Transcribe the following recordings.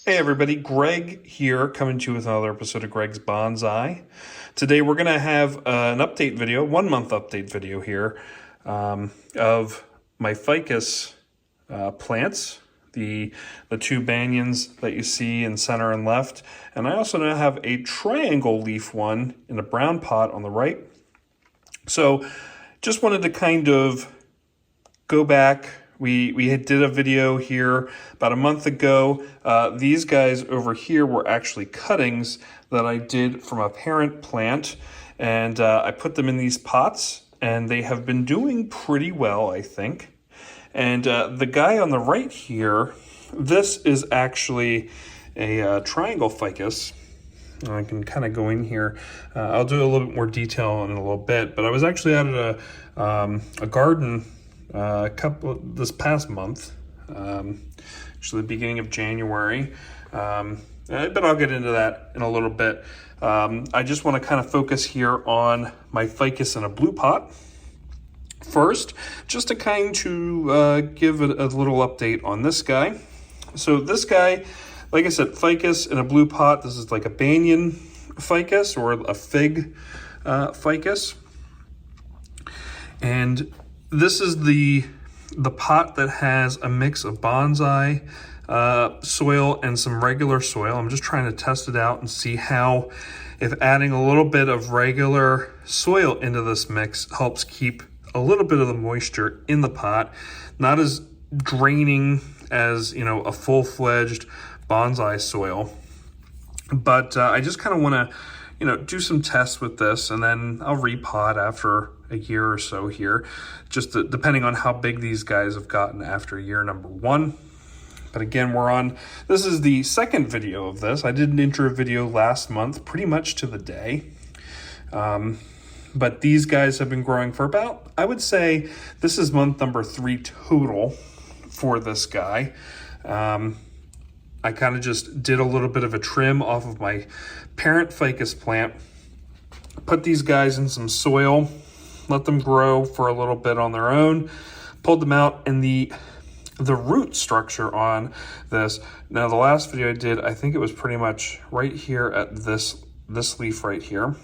Hey everybody, Greg here, coming to you with another episode of Greg's Bonsai. Today we're going to have an update video, 1 month update video here, of my ficus plants, the two banyans that you see in center and left. And I also now have a triangle leaf one in a brown pot on the right. So just wanted to kind of go back. We did a video here about a month ago. These guys over here were actually cuttings that I did from a parent plant, and I put them in these pots, and they have been doing pretty well, I think. And the guy on the right here, this is actually a triangle ficus. I can kind of go in here. I'll do a little bit more detail in a little bit, but I was actually out at a garden this past month, actually the beginning of January, but I'll get into that in a little bit. I just want to kind of focus here on my ficus in a blue pot first, just to kind of give a little update on this guy. So this guy, like I said, ficus in a blue pot. This is like a banyan ficus or a fig ficus, and this is the pot that has a mix of bonsai soil and some regular soil. I'm just trying to test it out and see how, if adding a little bit of regular soil into this mix helps keep a little bit of the moisture in the pot, not as draining as, you know, a full-fledged bonsai soil. But I just kind of want to, you know, do some tests with this, and then I'll repot after a year or so here, just depending on how big these guys have gotten after year number 1. But again, this is the second video of this. I did an intro video last month, pretty much to the day. But these guys have been growing for about, I would say, this is month number 3 total for this guy. I kind of just did a little bit of a trim off of my parent ficus plant, put these guys in some soil, let them grow for a little bit on their own, pulled them out, and the root structure on this. Now the last video I did, I think it was pretty much right here at this leaf right here.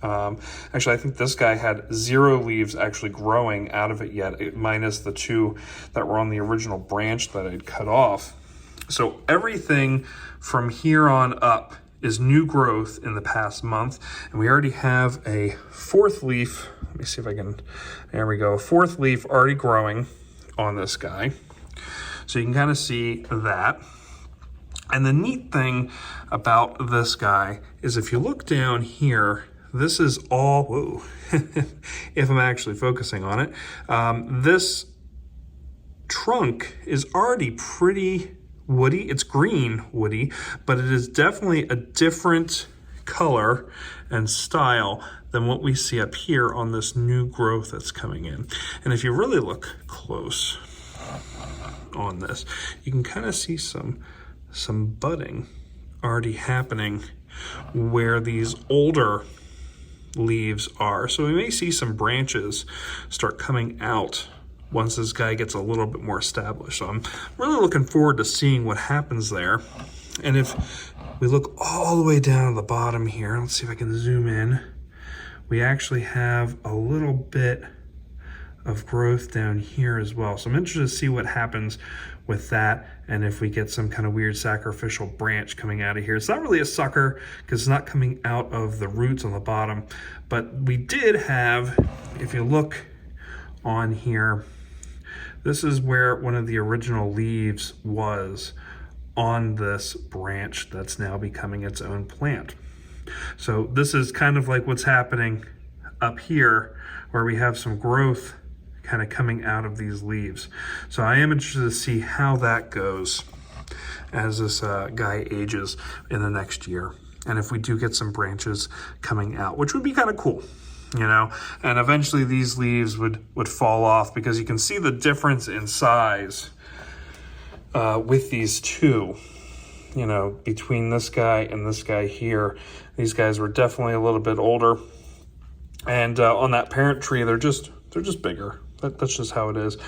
Actually, I think this guy had 0 leaves actually growing out of it yet, minus the 2 that were on the original branch that I'd cut off. So everything from here on up is new growth in the past month, and we already have a 4th leaf. Let me see if I can, there we go, a 4th leaf already growing on this guy. So you can kind of see that. And the neat thing about this guy is if you look down here, this is all, whoa, if I'm actually focusing on it, this trunk is already pretty woody. It's green woody, but it is definitely a different color and style than what we see up here on this new growth that's coming in. And if you really look close on this, you can kind of see some budding already happening where these older leaves are. So we may see some branches start coming out once this guy gets a little bit more established. So I'm really looking forward to seeing what happens there. And if we look all the way down to the bottom here, let's see if I can zoom in, we actually have a little bit of growth down here as well. So I'm interested to see what happens with that, and if we get some kind of weird sacrificial branch coming out of here. It's not really a sucker because it's not coming out of the roots on the bottom, but we did have, if you look on here, this is where one of the original leaves was on this branch that's now becoming its own plant. So this is kind of like what's happening up here, where we have some growth kind of coming out of these leaves. So I am interested to see how that goes as this guy ages in the next year. And if we do get some branches coming out, which would be kind of cool, you know, and eventually these leaves would fall off, because you can see the difference in size with these two, you know, between this guy and this guy here. These guys were definitely a little bit older, and on that parent tree, they're just bigger. That's just how it is.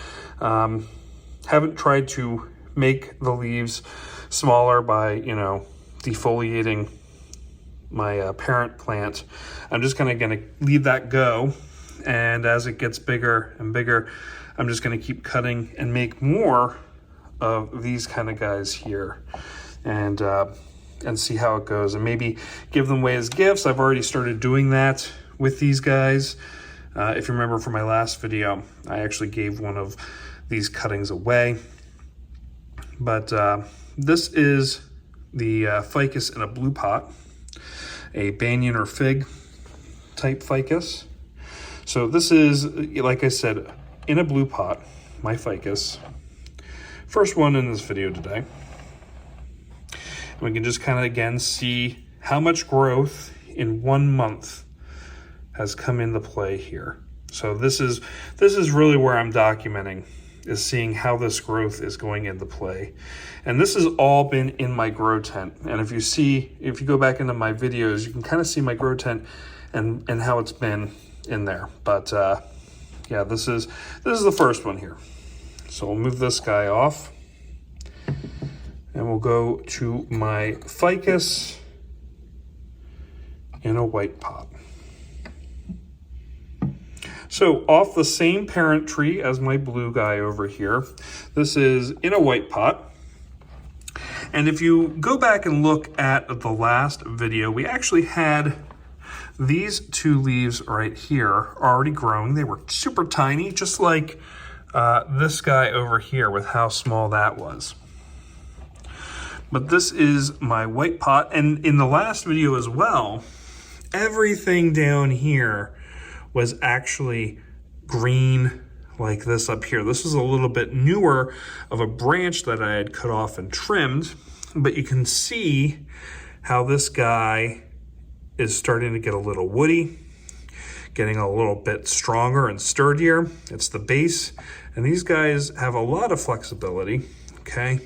Haven't tried to make the leaves smaller by, you know, defoliating my parent plant. I'm just gonna leave that go, and as it gets bigger and bigger, I'm just gonna keep cutting and make more of these kind of guys here, and see how it goes, and maybe give them away as gifts. I've already started doing that with these guys. If you remember from my last video, I actually gave one of these cuttings away. But this is the ficus in a blue pot, a banyan or fig type ficus. So this is, like I said, in a blue pot, my ficus. First one in this video today. We can just kind of again see how much growth in 1 month has come into play here. So this is really where I'm documenting, is seeing how this growth is going into play. And this has all been in my grow tent. And if you go back into my videos, you can kind of see my grow tent and how it's been in there. But yeah, this is the first one here. So we'll move this guy off, and we'll go to my ficus in a white pot. So off the same parent tree as my blue guy over here, this is in a white pot. And if you go back and look at the last video, we actually had these two leaves right here already growing. They were super tiny, just like this guy over here with how small that was. But this is my white pot, and in the last video as well, everything down here was actually green like this up here. This is a little bit newer of a branch that I had cut off and trimmed, but you can see how this guy is starting to get a little woody, getting a little bit stronger and sturdier. It's the base, and these guys have a lot of flexibility, okay?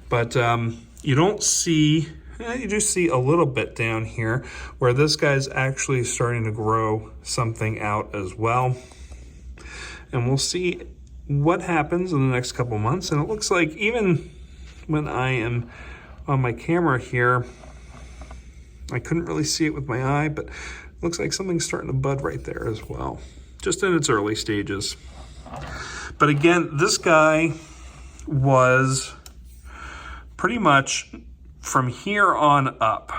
But you don't see, you do see a little bit down here where this guy's actually starting to grow something out as well. And we'll see what happens in the next couple months. And it looks like even when I am on my camera here, I couldn't really see it with my eye, but it looks like something's starting to bud right there as well, just in its early stages. But again, this guy was pretty much from here on up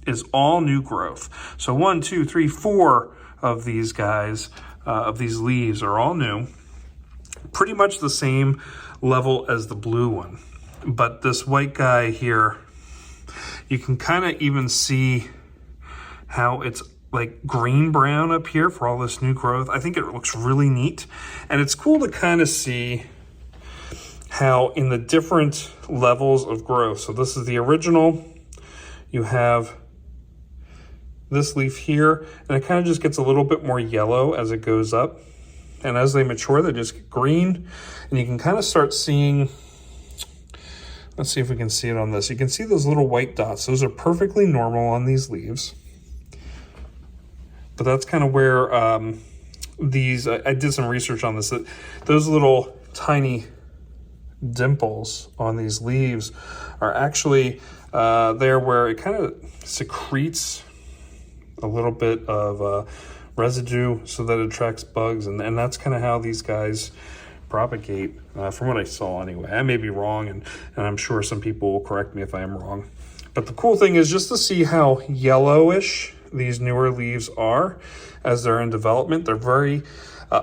is all new growth. So 1, 2, 3, 4 of these guys, of these leaves are all new. Pretty much the same level as the blue one. But this white guy here, you can kind of even see how it's like green-brown up here for all this new growth. I think it looks really neat. And it's cool to kind of see how in the different levels of growth. So this is the original. You have this leaf here, and it kind of just gets a little bit more yellow as it goes up. And as they mature, they just get green. And you can kind of start seeing, let's see if we can see it on this. You can see those little white dots. Those are perfectly normal on these leaves. But that's kind of where I did some research on this. Those little tiny dimples on these leaves are actually there where it kind of secretes a little bit of residue so that it attracts bugs, and that's kind of how these guys propagate, from what I saw anyway. I may be wrong, and I'm sure some people will correct me if I am wrong. But the cool thing is just to see how yellowish these newer leaves are as they're in development. They're very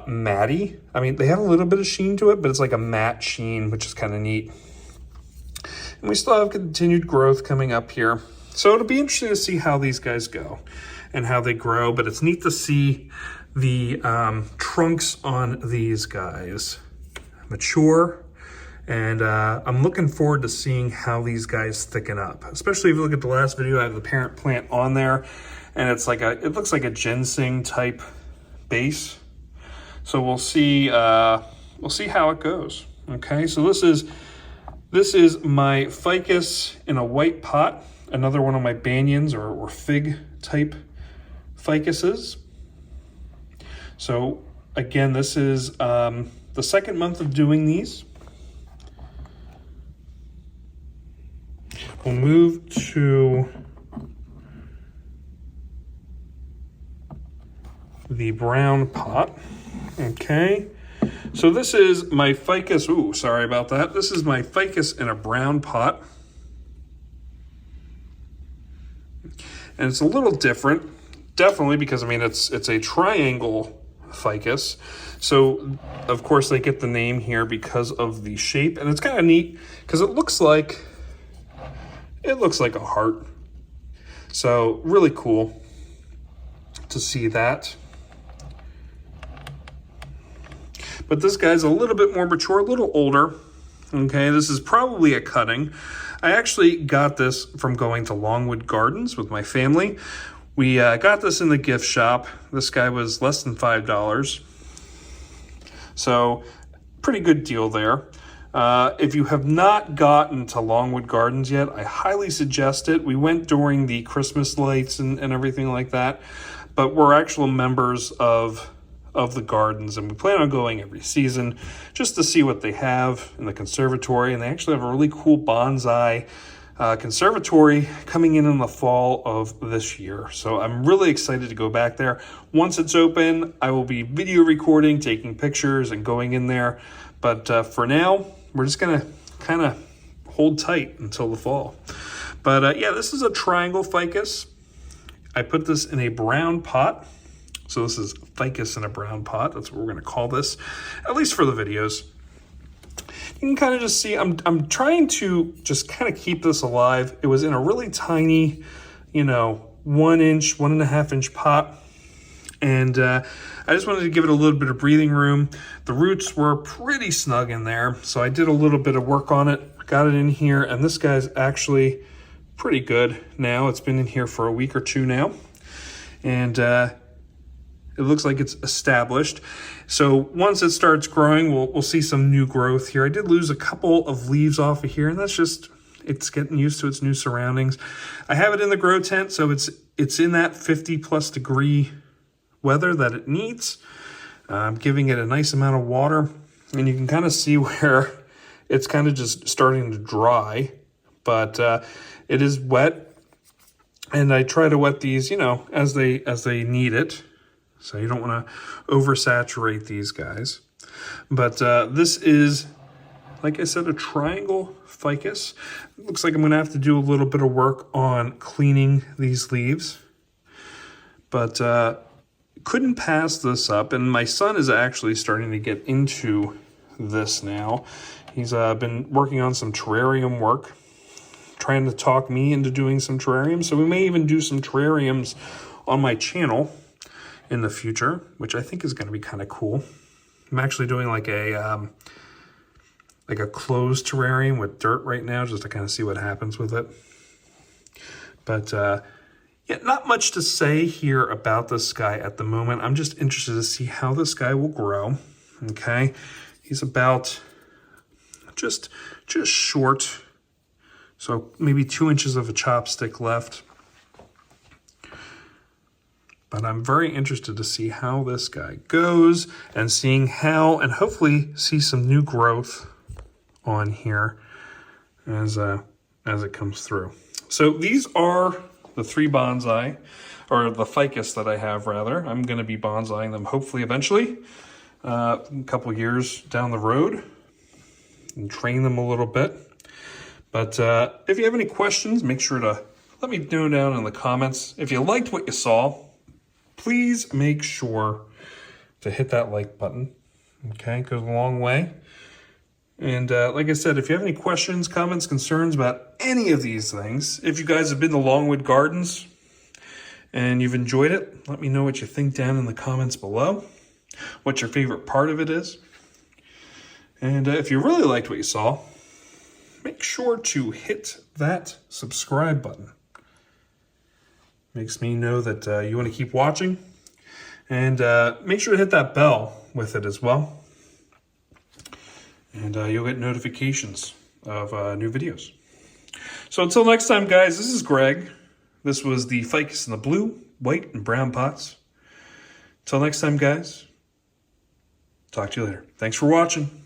matty. I mean, they have a little bit of sheen to it, but it's like a matte sheen, which is kind of neat. And we still have continued growth coming up here. So it'll be interesting to see how these guys go and how they grow, but it's neat to see the trunks on these guys mature. And I'm looking forward to seeing how these guys thicken up, especially if you look at the last video. I have the parent plant on there, and it's like it looks like a ginseng type base. So we'll see how it goes. Okay, so this is my ficus in a white pot, another one of my banyans or fig type ficuses. So again, this is the second month of doing these. we'll move to the brown pot. Okay, so this is my ficus. Ooh, sorry about that. This is my ficus in a brown pot. And it's a little different, definitely, because I mean it's a triangle ficus. So of course they get the name here because of the shape, and it's kind of neat because it looks like a heart. So really cool to see that. But this guy's a little bit more mature, a little older. Okay, this is probably a cutting. I actually got this from going to Longwood Gardens with my family. We got this in the gift shop. This guy was less than $5. So pretty good deal there. If you have not gotten to Longwood Gardens yet, I highly suggest it. We went during the Christmas lights and everything like that, but we're actual members of the gardens, and we plan on going every season just to see what they have in the conservatory. And they actually have a really cool bonsai conservatory coming in the fall of this year. So I'm really excited to go back there. Once it's open, I will be video recording, taking pictures, and going in there. But for now, we're just gonna kind of hold tight until the fall. But yeah, this is a triangle ficus. I put this in a brown pot. So this is ficus in a brown pot. That's what we're going to call this, at least for the videos. You can kind of just see, I'm trying to just kind of keep this alive. It was in a really tiny, 1 inch, 1.5 inch pot. And I just wanted to give it a little bit of breathing room. The roots were pretty snug in there, so I did a little bit of work on it, got it in here, and this guy's actually pretty good now. It's been in here for a week or two now. And it looks like it's established. So once it starts growing, we'll see some new growth here. I did lose a couple of leaves off of here, and that's just, it's getting used to its new surroundings. I have it in the grow tent, so it's in that 50+ degree weather that it needs. I'm giving it a nice amount of water, and you can kind of see where it's kind of just starting to dry, but it is wet, and I try to wet these, as they need it. So you don't want to oversaturate these guys. But this is, like I said, a triangle ficus. It looks like I'm going to have to do a little bit of work on cleaning these leaves. But couldn't pass this up. And my son is actually starting to get into this now. He's been working on some terrarium work, trying to talk me into doing some terrariums. So we may even do some terrariums on my channel in the future, which I think is going to be kind of cool. I'm actually doing like a closed terrarium with dirt right now, just to kind of see what happens with it. But yeah, not much to say here about this guy at the moment. I'm just interested to see how this guy will grow. Okay, he's about just short, so maybe 2 inches of a chopstick left. But I'm very interested to see how this guy goes and seeing how, and hopefully see some new growth on here as it comes through. So these are the 3 bonsai, or the ficus that I have rather. I'm going to be bonsaiing them hopefully eventually, a couple years down the road, and train them a little bit. But if you have any questions, make sure to let me know down in the comments. If you liked what you saw, please make sure to hit that like button. Okay, it goes a long way. And like I said, if you have any questions, comments, concerns about any of these things, if you guys have been to Longwood Gardens and you've enjoyed it, let me know what you think down in the comments below, what your favorite part of it is. And if you really liked what you saw, make sure to hit that subscribe button. Makes me know that you want to keep watching. And make sure to hit that bell with it as well. And you'll get notifications of new videos. So until next time, guys, this is Greg. This was the ficus in the blue, white, and brown pots. Until next time, guys, talk to you later. Thanks for watching.